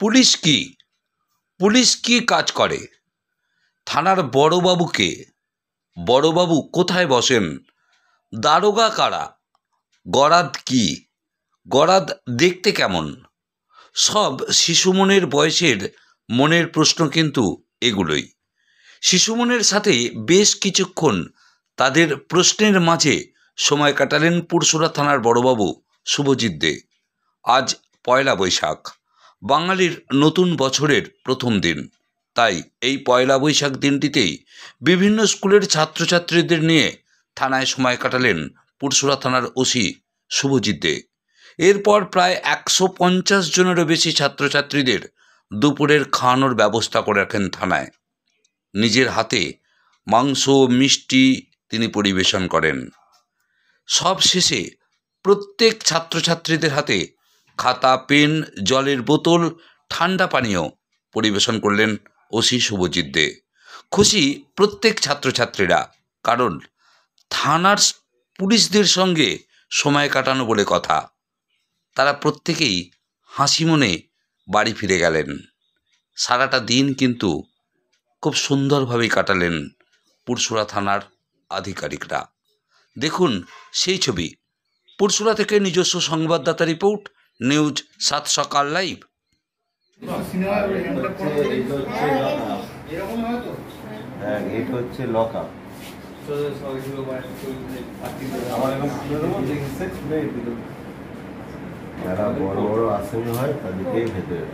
Police কি police কি কাজ করে, থানার বড়বাবুকে, বড়বাবু কোথায় বসেন, দারোগা কারা, গরাদ কি, গরাদ দেখতে কেমন, সব শিশুমনের বয়সের মনের প্রশ্ন কিন্তু এগুলোই। শিশুমনের সাথে বেশ কিছুক্ষণ তাদের প্রশ্নের মাঝে সময় কাটালেন পুরসুরা থানার বড়বাবু শুভজিৎ দে। আজ পয়লা বৈশাখ, বাঙালির নতুন বছরের প্রথম দিন। তাই এই পয়লা বৈশাখ দিনটিতেই বিভিন্ন স্কুলের ছাত্রছাত্রীদের নিয়ে থানায় সময় কাটালেন পুরসুরা থানার ওসি শুভজিৎ দে। এরপর প্রায় 150 জনেরও বেশি ছাত্রছাত্রীদের দুপুরের খাওয়ানোর ব্যবস্থা করে রাখেন থানায়। নিজের হাতে মাংস মিষ্টি তিনি পরিবেশন করেন। সব শেষে প্রত্যেক ছাত্রছাত্রীদের হাতে খাতা, পেন, জলের বোতল, ঠান্ডা পানীয় পরিবেশন করলেন ওসি শুভজিৎ দে। খুশি প্রত্যেক ছাত্রছাত্রীরা, কারণ থানার পুলিশদের সঙ্গে সময় কাটানো বলে কথা। তারা প্রত্যেকেই হাসি মনে বাড়ি ফিরে গেলেন। সারাটা দিন কিন্তু খুব সুন্দরভাবেই কাটালেন পুরসুরা থানার আধিকারিকরা। দেখুন সেই ছবি। পুরসুরা থেকে নিজস্ব সংবাদদাতা রিপোর্ট, নিউজ 7 সকাল লাইভ। যারা বড় বড় আসামি হয় তাদেরকেই ভেতরে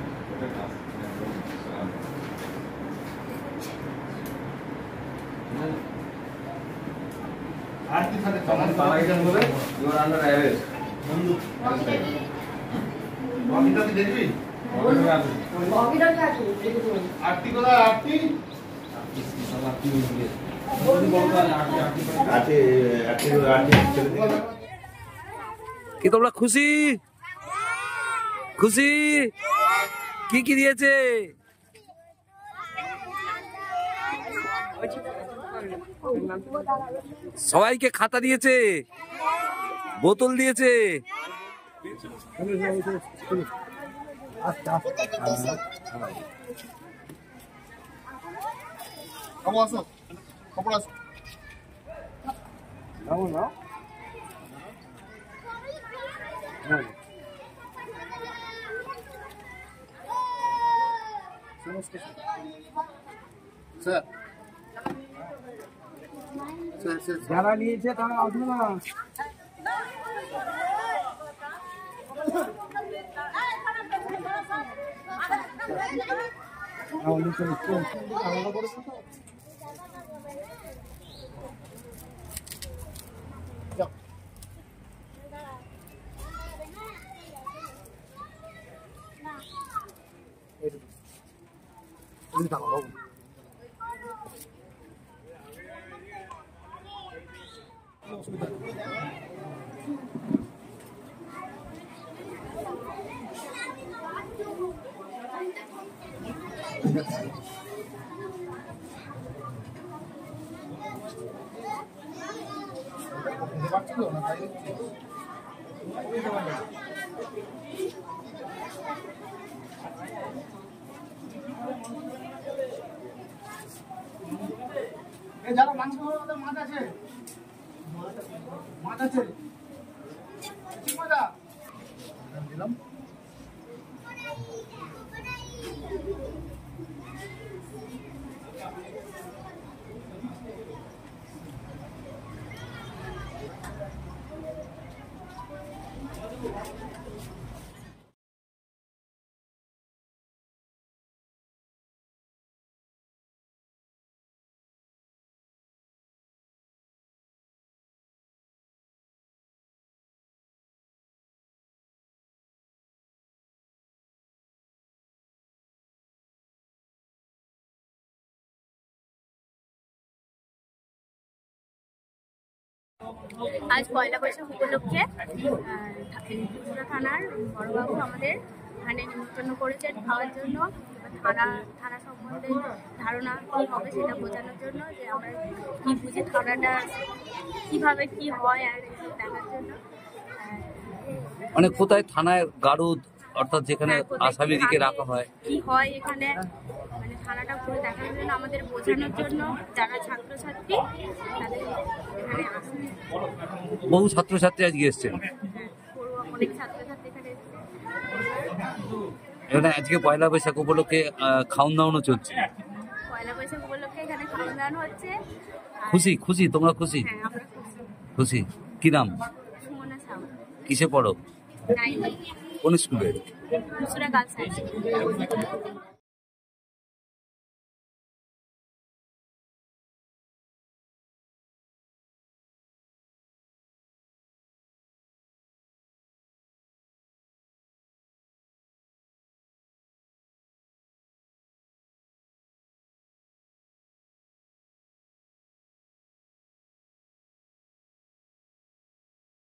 কি তোমরা খুশি? খুশি? কি কি দিয়েছে? সবাইকে খাতা দিয়েছে, বোতল দিয়েছে। যারা নিয়েছে তারা আসবে না। যারা মাংস মাছ আছে, মাছ আছে দিলাম। আজ পয়লা বৈশাখ উপলক্ষে পুরসুরা থানার বড়বাবু আমাদের এখানে নিমন্ত্রণ করেছেন খাওয়ার জন্য। থানা সম্বন্ধে ধারণা কী হবে সেটা বোঝানোর জন্য, যে আমরা কী বুঝি থানাটা কীভাবে কী হয় আর দেখার জন্য। মানে কোথায় থানায় গারদ অর্থাৎ যেখানে হ্যাঁ, কোথায় কি আসামিদিকে থাকে, রাখা হয়। কি হয় এখানে, মানে থানাটা ঘুরে দেখানোর জন্য, আমাদের বোঝানোর জন্য যারা ছাত্রছাত্রী তাদের এখানে আসে। বহু ছাত্রছাত্রী আজকে এসছেন হ্যাঁ, পড়ুয়া অনেক ছাত্রছাত্রী এখানে এসেছে। এখানে আজকে পয়লা বৈশাখ উপলক্ষে খাওন দাওয়ানো চলছে। পয়লা বৈশাখ উপলক্ষে এখানে খাওয়া দাওয়ানো হচ্ছে। আর খুশি খুশি তোমরা খুশি? হ্যাঁ, আমরা খুশি। খুশি। কি নাম? সুমনা সাউ, কিসে পড়ো? 9 কোন স্কুলে? মুসুরা গার্লস হাই স্কুল।